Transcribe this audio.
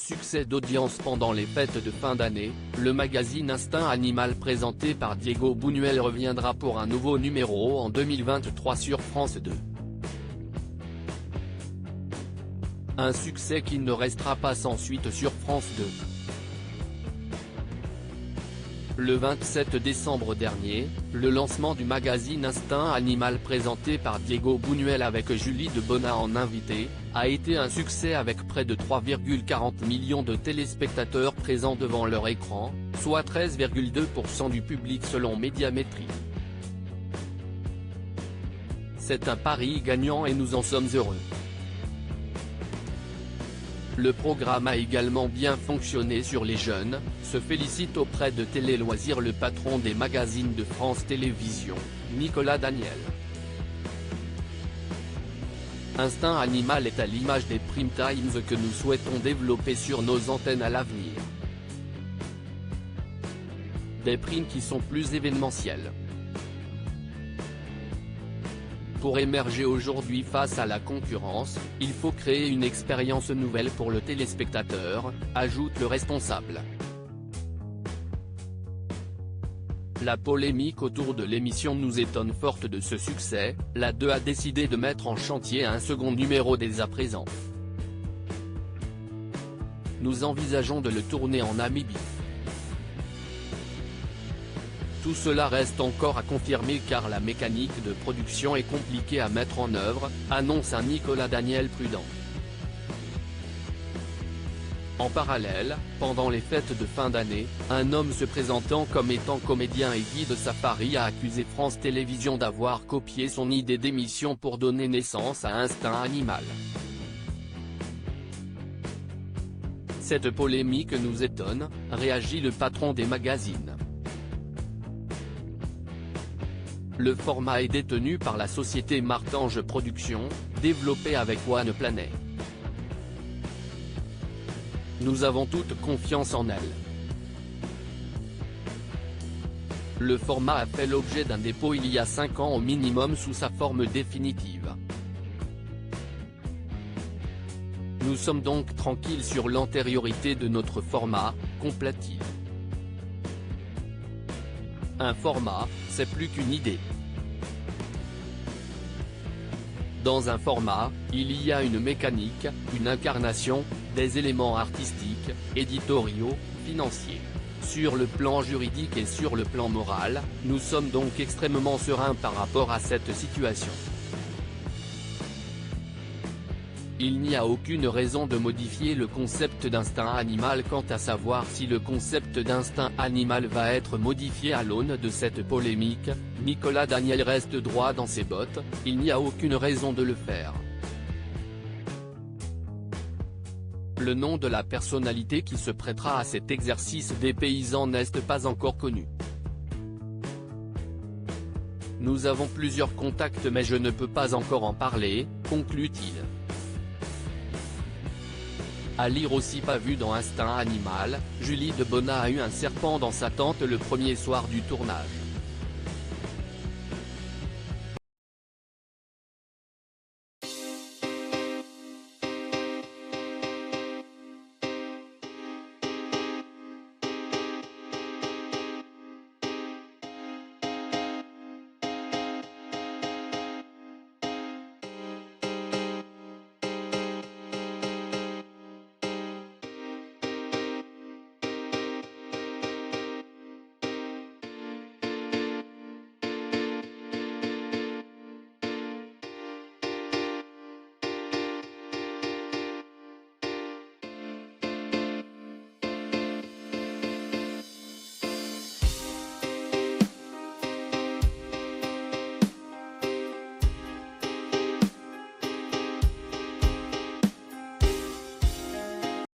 succès d'audience pendant les fêtes de fin d'année, le magazine Instinct Animal présenté par Diego Buñuel reviendra pour un nouveau numéro en 2023 sur France 2. Un succès qui ne restera pas sans suite sur France 2. Le 27 décembre dernier, le lancement du magazine Instinct Animal présenté par Diego Buñuel avec Julie Debona en invité, a été un succès avec près de 3,40 millions de téléspectateurs présents devant leur écran, soit 13,2% du public selon Médiamétrie. C'est un pari gagnant et nous en sommes heureux. Le programme a également bien fonctionné sur les jeunes, se félicite auprès de Télé Loisirs le patron des magazines de France Télévisions, Nicolas Daniel. Instinct Animal est à l'image des prime times que nous souhaitons développer sur nos antennes à l'avenir. Des primes qui sont plus événementielles. Pour émerger aujourd'hui face à la concurrence, il faut créer une expérience nouvelle pour le téléspectateur, ajoute le responsable. La polémique autour de l'émission nous étonne forte de ce succès, la 2 a décidé de mettre en chantier un second numéro dès à présent. Nous envisageons de le tourner en Namibie. Tout cela reste encore à confirmer car la mécanique de production est compliquée à mettre en œuvre, annonce un Nicolas Daniel prudent. En parallèle, pendant les fêtes de fin d'année, un homme se présentant comme étant comédien et guide safari a accusé France Télévisions d'avoir copié son idée d'émission pour donner naissance à Instinct Animal. Cette polémique nous étonne, réagit le patron des magazines. Le format est détenu par la société Martange Productions, développé avec One Planet. Nous avons toute confiance en elle. Le format a fait l'objet d'un dépôt il y a 5 ans au minimum sous sa forme définitive. Nous sommes donc tranquilles sur l'antériorité de notre format, complète-t-il. Un format, c'est plus qu'une idée. Dans un format, il y a une mécanique, une incarnation, des éléments artistiques, éditoriaux, financiers. Sur le plan juridique et sur le plan moral, nous sommes donc extrêmement sereins par rapport à cette situation. Il n'y a aucune raison de modifier le concept d'Instinct Animal. Quant à savoir si le concept d'Instinct Animal va être modifié à l'aune de cette polémique, Nicolas Daniel reste droit dans ses bottes, il n'y a aucune raison de le faire. Le nom de la personnalité qui se prêtera à cet exercice des paysans n'est pas encore connu. Nous avons plusieurs contacts mais je ne peux pas encore en parler, conclut-il. À lire aussi pas vu dans Instinct Animal, Julie Debona a eu un serpent dans sa tente le premier soir du tournage.